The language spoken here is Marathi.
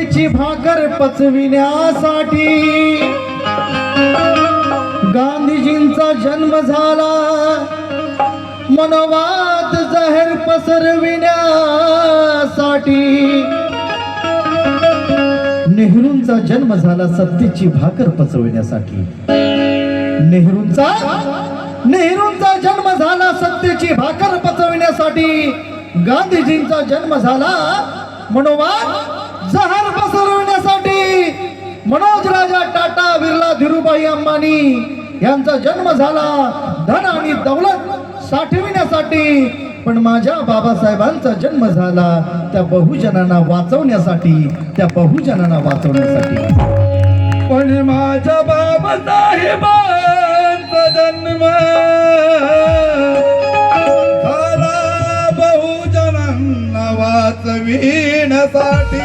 सक्तीची भाकर पचविण्यासाठी गांधीजींचा जन्म झाला, मनोवाद जाहीर पसरविण्यासाठी नेहरूंचा जन्म झाला सक्तीची भाकर पचविण्यासाठी। नेहरूंचा जन्म झाला सत्तेची भाकर पचविण्यासाठी, गांधीजींचा जन्म झाला मनोवाद जहर पसरविण्यासाठी, मनोज राजा टाटा, बिर्ला, धीरूभाई अंबानी यांचा जन्म झाला धन आणि दौलत साठविण्यासाठी, पण माझ्या बाबासाहेबांचा जन्म झाला त्या बहुजनांना वाचवण्यासाठी, त्या बहुजनांना वाचवण्यासाठी। पण माझ्या बाबासाहेबांचा जन्म झाला बहुजनांना वाचविण्यासाठी।